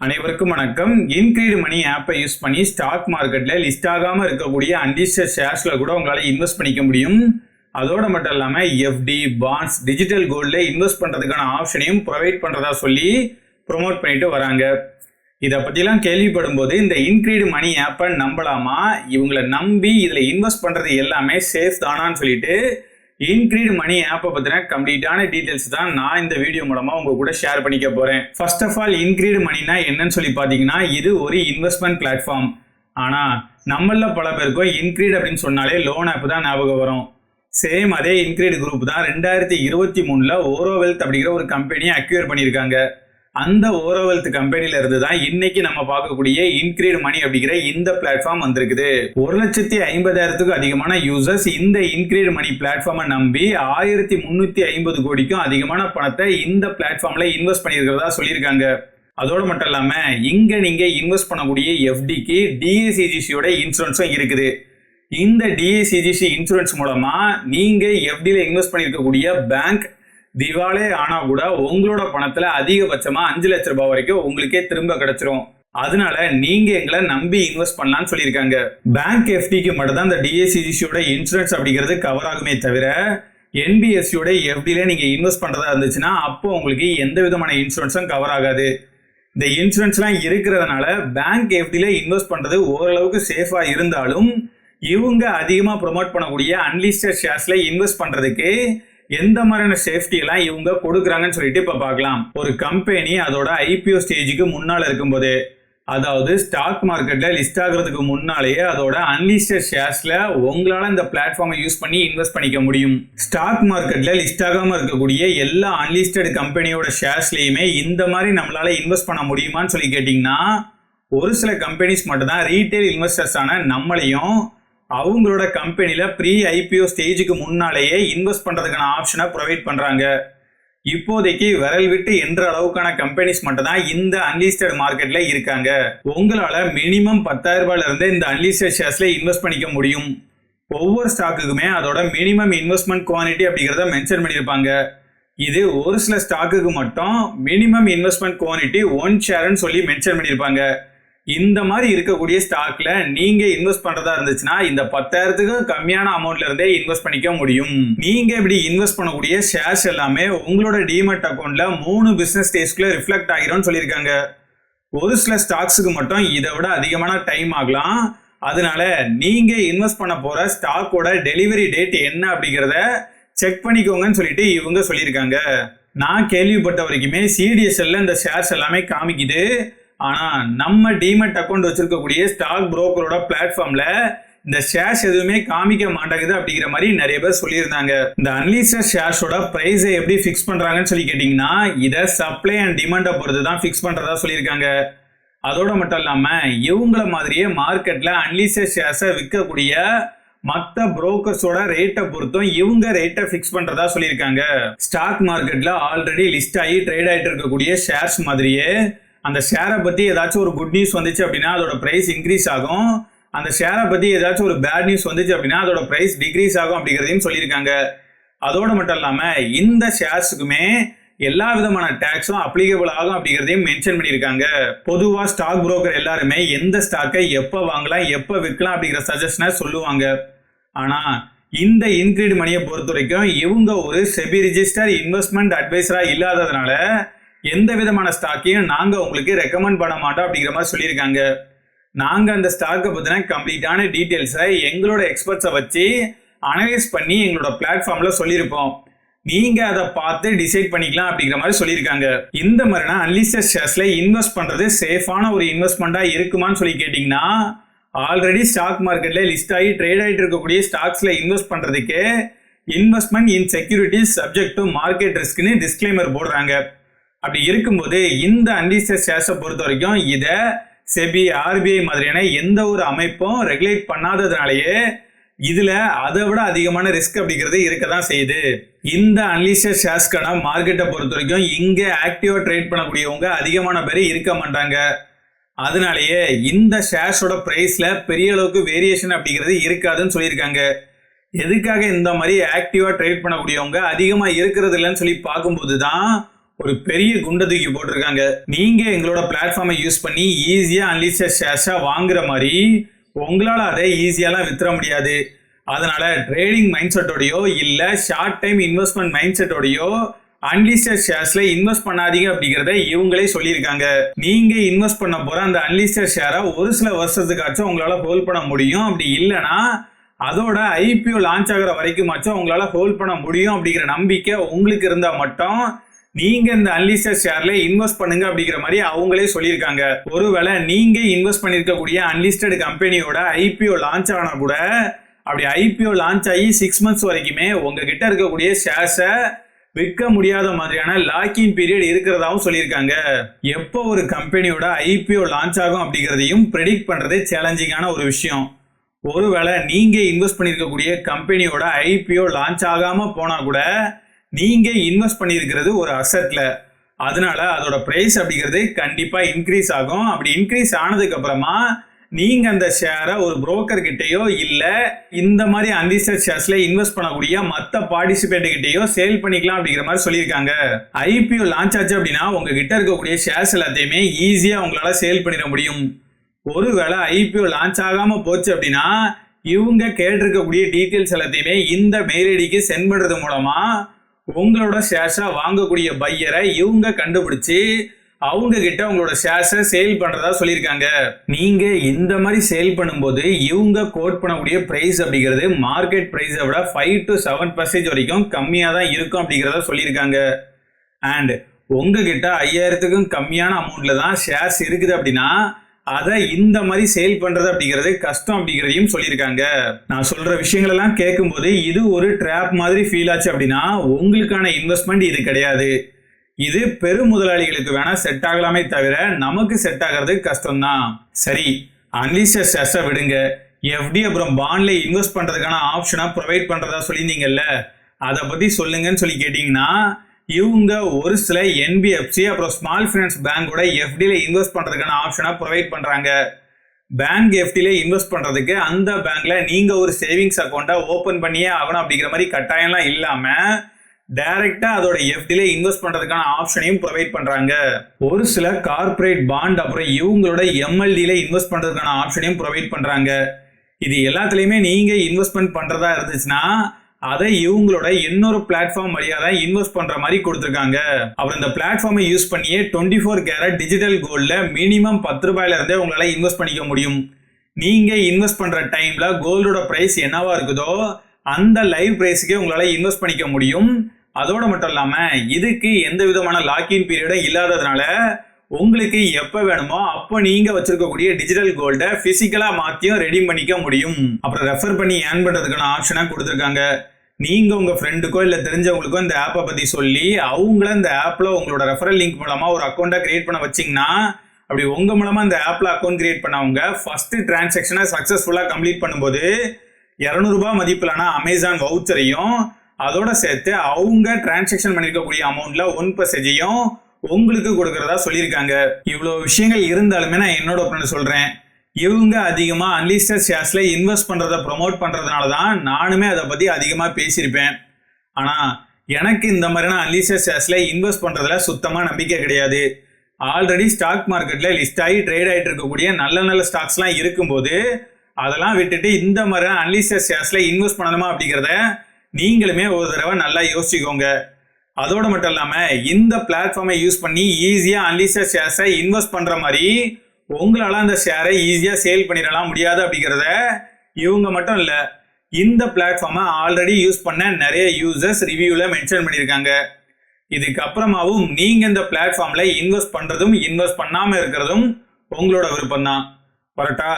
அனைவருக்கும் வணக்கம். இன்கிரீட் மணி ஆப்பை யூஸ் பண்ணி ஸ்டாக் மார்க்கெட்ல லிஸ்ட் ஆகாம இருக்கக்கூடிய அன்லிஸ்டட் ஷேர்ஸ்ல கூட உங்களால இன்வெஸ்ட் பண்ணிக்க முடியும். அதோட மட்டும் இல்லாம எஃப்டி, பாண்ட்ஸ், டிஜிட்டல் கோல்ட்ல இன்வெஸ்ட் பண்றதுக்கான ஆப்ஷனையும் ப்ரொவைட் பண்றதா சொல்லி ப்ரொமோட் பண்ணிட்டு வராங்க. இதை பத்திலாம் கேள்விப்படும் போது இந்த இன்கிரீட் மணி ஆப்பை நம்பலாமா, இவங்களை நம்பி இதுல இன்வெஸ்ட் பண்றது எல்லாமே சேஃப் தானான்னு சொல்லிட்டு இன்கிரீட் மணி ஆப்பை பத்தின கம்ப்ளீட்டான டீடைல்ஸ் தான் நான் இந்த வீடியோ மூலமா உங்க கூட ஷேர் பண்ணிக்க போறேன். ஃபர்ஸ்ட் ஆஃப் ஆல், இன்கிரீட் மணினா என்னன்னு சொல்லி பாத்தீங்கன்னா, இது ஒரு இன்வெஸ்ட்மெண்ட் பிளாட்ஃபார்ம். ஆனா நம்மள பல பேருக்கும் இன்கிரீட் அப்படின்னு சொன்னாலே லோன் ஆப் தான் ஞாபகம் வரும். சேம் அதே இன்கிரீட் குரூப் தான் 2023 ஓரோவெல்த் அப்படிங்கிற ஒரு கம்பெனியை அக்யூர் பண்ணியிருக்காங்க. அந்த ஓரோவெல்த் கம்பெனில இருந்து தான் இன்னைக்கு நம்ம பார்க்கக்கூடிய இன்கிரீட் மணி அப்படிங்கிற இந்த பிளாட்ஃபார்ம் வந்திருக்குது. 1,50,000க்கும் அதிகமான யூசர்ஸ் இந்த இன்கிரீட் மணி பிளாட்ஃபார்மை நம்பி 1,350 கோடிக்கும் அதிகமான பணத்தை இந்த பிளாட்ஃபார்ம்ல இன்வெஸ்ட் பண்ணியிருக்கிறதா சொல்லியிருக்காங்க. அதோட மட்டும் இல்லாம இங்க நீங்க இன்வெஸ்ட் பண்ணக்கூடிய எஃப்டிக்கு டிஏசிஜிசியோட இன்சூரன்ஸும் இருக்குது. இந்த டிஏசிஜிசி இன்சூரன்ஸ் மூலமா நீங்க எஃப்டில இன்வெஸ்ட் பண்ணிருக்கக்கூடிய பேங்க் திவாலே ஆனா கூட உங்களோட பணத்துல அதிகபட்சமா 5 லட்சம் ரூபாய் வரைக்கும் உங்களுக்கே திரும்ப கிடைச்சிரும். அதனால நீங்க எங்களை நம்பி இன்வெஸ்ட் பண்ணலாம்னு சொல்லியிருக்காங்க. பேங்க் எஃப்டிக்கு மட்டும் தான் இந்த டிஏசிஜிசியோட இன்சூரன்ஸ் அப்படிங்கிறது கவர் ஆகுமே தவிர என்பிஎஸ்சியோட எஃப்டில நீங்க இன்வெஸ்ட் பண்றதா இருந்துச்சுன்னா அப்போ உங்களுக்கு எந்த விதமான இன்சூரன்ஸும் கவர் ஆகாது. இந்த இன்சூரன்ஸ்லாம் இருக்கிறதுனால பேங்க் எஃப்டில இன்வெஸ்ட் பண்றது ஓரளவுக்கு சேஃபா இருந்தாலும் இவங்க அதிகமா ப்ரொமோட் பண்ணக்கூடிய அன்லிஸ்டட் ஷேர்ஸ்ல இன்வெஸ்ட் பண்றதுக்கு எந்த மாதிரியான சேஃப்டி எல்லாம் இவங்க கொடுக்குறாங்கன்னு சொல்லிட்டு இப்ப பார்க்கலாம். ஒரு கம்பெனி அதோட ஐபிஓ ஸ்டேஜுக்கு முன்னால இருக்கும்போது, அதாவது ஸ்டாக் மார்க்கெட்ல லிஸ்ட் ஆகிறதுக்கு முன்னாலேயே அதோட அன்லிஸ்டட் ஷேர்ஸ்ல உங்களால இந்த பிளாட்ஃபார்மை யூஸ் பண்ணி இன்வெஸ்ட் பண்ணிக்க முடியும். ஸ்டாக் மார்க்கெட்ல லிஸ்ட் ஆகாம இருக்கக்கூடிய எல்லா அன்லிஸ்டட் கம்பெனியோட ஷேர்ஸ்லயுமே இந்த மாதிரி நம்மளால இன்வெஸ்ட் பண்ண முடியுமான்னு சொல்லி கேட்டீங்கன்னா, ஒரு சில கம்பெனிஸ் மட்டும் தான் ரீட்டைல் இன்வெஸ்டர்ஸ் ஆன நம்மளையும் அவங்களோட கம்பெனில ப்ரீ ஐபிஓ ஸ்டேஜுக்கு முன்னாலேயே இன்வெஸ்ட் பண்றதுக்கான ஆப்ஷனை ப்ரொவைட் பண்றாங்க. இப்போதைக்கு விரல் விட்டு என்ற அளவுக்கான கம்பெனிஸ் மட்டும் தான் இந்த அன்லிஸ்டட் மார்க்கெட்ல இருக்காங்க. உங்களால மினிமம் 10,000 ரூபாயில இருந்து இந்த அன்லிஸ்டட் ஷேர்ஸ்ல இன்வெஸ்ட் பண்ணிக்க முடியும். ஒவ்வொரு ஸ்டாக்குக்குமே அதோட மினிமம் இன்வெஸ்ட்மெண்ட் குவான்டிட்டி அப்படிங்கிறத மென்ஷன் பண்ணியிருப்பாங்க. இது ஒரு சில ஸ்டாக்குக்கு மட்டும் மினிமம் இன்வெஸ்ட்மெண்ட் குவான்டிட்டி 1 ஷேர்னு சொல்லி மென்ஷன் பண்ணியிருப்பாங்க. இந்த மாதிரி இருக்கக்கூடிய ஸ்டாக்ல நீங்க இன்வெஸ்ட் பண்றதா இருந்துச்சுன்னா இந்த 10,000க்கு கம்மியான அமௌண்ட்ல இருந்தே இன்வெஸ்ட் பண்ணிக்க முடியும். நீங்க இப்படி இன்வெஸ்ட் பண்ணக்கூடிய ஷேர்ஸ் எல்லாமே உங்களோட டிமெட் அக்கௌண்ட்ல 3 பிசினஸ் டேஸ்க்குள்ள ரிஃப்ளெக்ட் ஆகிரும்னு சொல்லியிருக்காங்க. ஒரு சில ஸ்டாக்ஸுக்கு மட்டும் இதை விட அதிகமான டைம் ஆகலாம். அதனால நீங்க இன்வெஸ்ட் பண்ண போற ஸ்டாக்கோட டெலிவரி டேட் என்ன அப்படிங்கிறத செக் பண்ணிக்கோங்கன்னு சொல்லிட்டு இவங்க சொல்லியிருக்காங்க. நான் கேள்விப்பட்ட வரைக்குமே சிடிஎஸ்எல்ல இந்த ஷேர்ஸ் எல்லாமே காமிக்குது. ஆனா நம்ம டிமெட் அக்கௌண்ட் வச்சிருக்கக்கூடிய ஸ்டாக் புரோக்கரோட பிளாட்ஃபார்ம்ல இந்த ஷேர்ஸ் எதுவுமே காமிக்க மாட்டேங்குது அப்படிங்கிற மாதிரி நிறைய பேர் சொல்லியிருந்தாங்க. இந்த அன்லிஸ்டட் ஷேர்ஸோட பிரைஸை எப்படி ஃபிக்ஸ் பண்றாங்கன்னு சொல்லி கேட்டீங்கன்னா, இதை சப்ளை அண்ட் டிமாண்டை பொறுத்து தான் ஃபிக்ஸ் பண்றதா சொல்லியிருக்காங்க. அதோட மட்டும் இல்லாம இவங்கள மாதிரியே மார்க்கெட்ல அன்லிஸ்டட் ஷேர்ஸை விற்கக்கூடிய மற்ற புரோக்கர்ஸோட ரேட்டை பொறுத்தும் இவங்க ரேட்டை ஃபிக்ஸ் பண்றதா சொல்லியிருக்காங்க. ஸ்டாக் மார்க்கெட்ல ஆல்ரெடி லிஸ்ட் ஆகி ட்ரேட் ஆகிட்டு இருக்கக்கூடிய ஷேர்ஸ் மாதிரியே அந்த ஷேரை பத்தி ஏதாச்சும் ஒரு குட் நியூஸ் வந்துச்சு அப்படின்னா அதோட பிரைஸ் இன்க்ரீஸ் ஆகும். அந்த ஷேரை பத்தி ஏதாச்சும் ஒரு பேட் நியூஸ் வந்துச்சு அப்படின்னா அதோட பிரைஸ் டிக்ரீஸ் ஆகும் அப்படிங்கிறதையும் சொல்லியிருக்காங்க. அதோட மட்டும் இல்லாம இந்த ஷேர்ஸுக்குமே எல்லா விதமான டாக்ஸும் அப்ளிகபிள் ஆகும் அப்படிங்கிறதையும் மென்ஷன் பண்ணியிருக்காங்க. பொதுவா ஸ்டாக் புரோக்கர் எல்லாருமே எந்த ஸ்டாக்கை எப்போ வாங்கலாம் எப்போ விற்கலாம் அப்படிங்கிற சஜஷனை சொல்லுவாங்க. ஆனா இந்த இன்கிரீட் மணியை பொறுத்த வரைக்கும் இவங்க ஒரு செபி ரிஜிஸ்டர் இன்வெஸ்ட்மெண்ட் அட்வைசரா இல்லாததுனால எந்த விதமான ஸ்டாக்கையும் நாங்க உங்களுக்கு ரெக்கமெண்ட் பண்ண மாட்டோம் அப்படிங்கிற மாதிரி சொல்லியிருக்காங்க. நாங்க அந்த ஸ்டாக்கை பத்தின கம்ப்ளீட்டான டீடைல்ஸை எங்களோட எக்ஸ்பர்ட்ஸை வச்சு அனலைஸ் பண்ணி எங்களோட பிளாட்ஃபார்ம்ல சொல்லியிருப்போம். நீங்க அதை பார்த்து டிசைட் பண்ணிக்கலாம் அப்படிங்கிற மாதிரி சொல்லியிருக்காங்க. இந்த மாதிரினா அன்லிஸ்டட் ஷேர்ஸ்ல இன்வெஸ்ட் பண்றது சேஃபான ஒரு இன்வெஸ்ட்மெண்டா இருக்குமான்னு சொல்லி கேட்டீங்கன்னா, ஆல்ரெடி ஸ்டாக் மார்க்கெட்ல லிஸ்ட் ஆகி ட்ரேட் ஆகிட்டு இருக்கக்கூடிய ஸ்டாக்ஸ்ல இன்வெஸ்ட் பண்றதுக்கு investment in securities subject to market ரிஸ்க்னு டிஸ்க்ளைமர் போடுறாங்க. அப்படி இருக்கும்போது இந்த அன்லிஸ்டட் ஷேர்ஸை பொறுத்த வரைக்கும் இதை செபி, ஆர்பிஐ மாதிரியான எந்த ஒரு அமைப்பும் ரெகுலேட் பண்ணாததுனாலேயே இதுல அதை விட அதிகமான ரிஸ்க் அப்படிங்கிறது இருக்கதான் செய்யுது. இந்த அன்லிஸ்டட் ஷேர்ஸ்க்கான மார்க்கெட்டை பொறுத்த வரைக்கும் இங்க ஆக்டிவா ட்ரேட் பண்ணக்கூடியவங்க அதிகமான பேர் இருக்க மாட்டாங்க. அதனாலேயே இந்த ஷேர்ஸோட பிரைஸ்ல பெரிய அளவுக்கு வேரியேஷன் அப்படிங்கிறது இருக்காதுன்னு சொல்லியிருக்காங்க. எதுக்காக இந்த மாதிரி ஆக்டிவா ட்ரேட் பண்ணக்கூடியவங்க அதிகமா இருக்கிறது இல்லைன்னு சொல்லி பார்க்கும்போது தான் ஒரு பெரிய குண்டை தூக்கி போட்டிருக்காங்க. நீங்க எங்களோட பிளாட்ஃபார்மை யூஸ் பண்ணி ஈஸியா அன்லிஸ்டட் ஷேர்ஸா வாங்குற மாதிரி உங்களால அதை ஈஸியாலாம் வித்துற முடியாது. அதனால ட்ரேடிங் மைண்ட் செட்டோடையோ இல்ல ஷார்ட் டைம் இன்வெஸ்ட்மெண்ட் மைண்ட் செட்டோடையோ அன்லிஸ்டட் ஷேர்ஸ்ல இன்வெஸ்ட் பண்ணாதீங்க அப்படிங்கறத இவங்களே சொல்லியிருக்காங்க. நீங்க இன்வெஸ்ட் பண்ண போற அந்த அன்லிஸ்டட் ஷேரை ஒரு சில வருஷத்துக்காச்சும் உங்களால ஹோல்ட் பண்ண முடியும். அப்படி இல்லைன்னா அதோட ஐபிஓ லான்ச் ஆகிற வரைக்குமாச்சும் உங்களால ஹோல்ட் பண்ண முடியும் அப்படிங்கிற நம்பிக்கை உங்களுக்கு இருந்தா மட்டும் நீங்க இந்த அன்லிஸ்டட் ஷேர்ல இன்வெஸ்ட் பண்ணுங்க அப்படிங்கிற மாதிரி அவங்களே சொல்லியிருக்காங்க. ஒருவேளை நீங்க இன்வெஸ்ட் பண்ணிருக்கக்கூடிய அன்லிஸ்டட் கம்பெனியோட ஐபிஓ லான்ச் ஆனா கூட அப்படி ஐபிஓ லான்ச் ஆகி 6 months வரைக்குமே உங்ககிட்ட இருக்கக்கூடிய ஷேர்ஸை விற்க முடியாத மாதிரியான லாக்கிங் பீரியட் இருக்கிறதாவும் சொல்லியிருக்காங்க. எப்போ ஒரு கம்பெனியோட ஐபிஓ லான்ச் ஆகும் அப்படிங்கிறதையும் ப்ரெடிக்ட் பண்றது சேலஞ்சிங்கான ஒரு விஷயம். ஒருவேளை நீங்க இன்வெஸ்ட் பண்ணிருக்கக்கூடிய கம்பெனியோட ஐபிஓ லான்ச் ஆகாம போனா கூட நீங்க இன்வெஸ்ட் பண்ணிருக்கிறது ஒரு அசெட்ல, அதனால அதோட பிரைஸ் அப்படிங்கிறது கண்டிப்பா இன்க்ரீஸ் ஆகும். அப்படி இன்க்ரீஸ் ஆனதுக்கு அப்புறமா நீங்க அந்த ஷேரை ஒரு புரோக்கர் கிட்டயோ இல்ல இந்த மாதிரி அன்லிஸ்டட் ஷேர்ஸ்ல இன்வெஸ்ட் பண்ணக்கூடிய மத்த பார்ட்டிசிபேட் கிட்டயோ சேல் பண்ணிக்கலாம் அப்படிங்கிற மாதிரி சொல்லியிருக்காங்க. ஐபிஓ லான்ச் ஆச்சு அப்படின்னா உங்ககிட்ட இருக்கக்கூடிய ஷேர்ஸ் எல்லாத்தையுமே ஈஸியா உங்களால சேல் பண்ணிட முடியும். ஒருவேளை ஐபிஓ லான்ச் ஆகாம போச்சு அப்படின்னா இவங்க கேட்டிருக்கக்கூடிய டீட்டெயில்ஸ் எல்லாத்தையுமே இந்த மெயில் ஐடிக்கு சென்ட் பண்றது மூலமா உங்களோட ஷேர்ஸா வாங்கக்கூடிய பையரை இவங்க கண்டுபிடிச்சு அவங்க கிட்ட உங்களோட ஷேர்ஸை சேல் பண்றதா சொல்லியிருக்காங்க. நீங்க இந்த மாதிரி சேல் பண்ணும்போது இவங்க கோட் பண்ணக்கூடிய பிரைஸ் அப்படிங்கிறது மார்க்கெட் பிரைஸை விட 5 to 7% வரைக்கும் கம்மியா தான் இருக்கும் அப்படிங்கிறத சொல்லியிருக்காங்க. அண்ட் உங்ககிட்ட 5000க்கும் கம்மியான அமௌண்ட்ல தான் ஷேர்ஸ் இருக்குது அப்படின்னா அதை இந்த மாதிரி சேல் பண்றது அப்படிங்கிறது கஷ்டம் அப்படிங்கிறதையும் சொல்லியிருக்காங்க. நான் சொல்ற விஷயங்கள் எல்லாம் கேட்கும்போது இது ஒரு ட்ராப் மாதிரி ஃபீல் ஆச்சு அப்படின்னா உங்களுக்கான இன்வெஸ்ட்மெண்ட் இது கிடையாது. இது பெரும் முதலாளிகளுக்கு வேணா செட் ஆகலாமே தவிர நமக்கு செட் ஆகிறது கஷ்டம் தான். சரி, அன்லிஸ்டட் ஷேர்ஸை விடுங்க, எஃப்டி அப்புறம் பாண்ட்ல இன்வெஸ்ட் பண்றதுக்கான ஆப்ஷனை ப்ரொவைட் பண்றதா சொல்லியிருந்தீங்கல்ல, அதை பத்தி சொல்லுங்கன்னு சொல்லி கேட்டீங்கன்னா இவங்க ஒரு சில என்பிஎஃப்சி அப்புறம் ஸ்மால் ஃபைனான்ஸ் பேங்கோட எஃப்டில இன்வெஸ்ட் பண்றதுக்கான ஆப்ஷனை ப்ரொவைட் பண்றாங்க. பேங்க் எஃப்டில இன்வெஸ்ட் பண்றதுக்கு அந்த பேங்க்ல நீங்க ஒரு சேவிங்ஸ் அக்கௌண்ட்டை ஓபன் பண்ணியே ஆகணும் அப்படிங்கிற மாதிரி கட்டாயம்லாம் இல்லாம டைரக்டா அதோட எஃப்டில இன்வெஸ்ட் பண்றதுக்கான ஆப்ஷனையும் ப்ரொவைட் பண்றாங்க. ஒரு சில கார்பரேட் பாண்ட் அப்புறம் இவங்களோட எம்எல்டில இன்வெஸ்ட் பண்றதுக்கான ஆப்ஷனையும் ப்ரொவைட் பண்றாங்க. இது எல்லாத்துலயுமே நீங்க இன்வெஸ்ட்மெண்ட் பண்றதா இருந்துச்சுன்னா அதை இவங்களோட இன்னொரு பிளாட்ஃபார்ம் வழியா தான் இன்வெஸ்ட் பண்ற மாதிரி கொடுத்துருக்காங்க. அப்புறம் இந்த பிளாட்ஃபார்மை யூஸ் பண்ணியே 24 கேரட் டிஜிட்டல் கோல்ட்ல மினிமம் 10 ரூபாயில இருந்தே உங்களால இன்வெஸ்ட் பண்ணிக்க முடியும். நீங்க இன்வெஸ்ட் பண்ற டைம்ல கோல்டோட பிரைஸ் என்னவா இருக்குதோ அந்த லைவ் பிரைஸ்க்கே உங்களால இன்வெஸ்ட் பண்ணிக்க முடியும். அதோட மட்டும் இல்லாம இதுக்கு எந்த விதமான லாக்இன் பீரியடும் இல்லாததுனால உங்களுக்கு எப்ப வேணுமோ அப்போ நீங்க வச்சிருக்கக்கூடிய டிஜிட்டல் கோல்டை பிசிக்கலா மாத்தியும் ரெடீம் பண்ணிக்க முடியும். அப்புறம் ரெஃபர் பண்ணி ஏர்ன் பண்றதுக்கான ஆப்ஷனா கொடுத்துருக்காங்க. நீங்க உங்க ஃப்ரெண்டுக்கோ இல்ல தெரிஞ்சவங்களுக்கோ இந்த ஆப்பை பத்தி சொல்லி அவங்கள இந்த ஆப்ல உங்களோட ரெஃபரல் லிங்க் மூலமா ஒரு அக்கௌண்ட்டை கிரியேட் பண்ண வச்சீங்கன்னா அப்படி உங்க மூலமா இந்த ஆப்ல அக்கௌண்ட் கிரியேட் பண்ணவங்க ஃபர்ஸ்ட் டிரான்சாக்ஷனை சக்சஸ்ஃபுல்லா கம்ப்ளீட் பண்ணும்போது 200 ரூபாய் மதிப்பிலான அமேசான் வவுச்சரையும் அதோட சேர்த்து அவங்க டிரான்சாக்ஷன் பண்ணிருக்கக்கூடிய அமௌண்ட்ல 1%ஐயும் உங்களுக்கு கொடுக்கறதா சொல்லியிருக்காங்க. இவ்வளவு விஷயங்கள் இருந்தாலுமே நான் என்னோட ஒப்பீனியன் சொல்றேன். இவங்க அதிகமா அன்லிஸ்டட் ஷேர்ஸ்ல இன்வெஸ்ட் பண்றதை ப்ரொமோட் பண்றதுனால தான் நானுமே அதை பத்தி அதிகமா பேசியிருப்பேன். ஆனா எனக்கு இந்த மாதிரியான அன்லிஸ்டட் ஷேர்ஸ்ல இன்வெஸ்ட் பண்றதுல சுத்தமா நம்பிக்கை கிடையாது. ஆல்ரெடி ஸ்டாக் மார்க்கெட்ல லிஸ்ட் ஆகி ட்ரேட் ஆகிட்டு இருக்கக்கூடிய நல்ல நல்ல ஸ்டாக்ஸ்லாம் இருக்கும்போது அதெல்லாம் விட்டுட்டு இந்த மாதிரியான அன்லிஸ்டட் ஷேர்ஸ்ல இன்வெஸ்ட் பண்ணணுமா அப்படிங்கிறத நீங்களுமே ஒரு தடவை நல்லா யோசிச்சுக்கோங்க. அதோட மட்டும் இல்லாம இந்த பிளாட்ஃபார்மை யூஸ் பண்ணி ஈஸியா அன்லிஸ்டட் ஷேர்ஸை இன்வெஸ்ட் பண்ற மாதிரி உங்களால அந்த ஷேரை ஈஸியா சேல் பண்ணிடலாம் முடியாது அப்படிங்கிறத இவங்க மட்டும் இல்ல இந்த பிளாட்ஃபார்மை ஆல்ரெடி யூஸ் பண்ண நிறைய யூசர்ஸ் ரிவ்யூல மென்ஷன் பண்ணியிருக்காங்க. இதுக்கப்புறமாவும் நீங்க இந்த பிளாட்ஃபார்ம்ல இன்வெஸ்ட் பண்றதும் இன்வெஸ்ட் பண்ணாம இருக்கிறதும் உங்களோட விருப்பம் தான். கரெக்டா?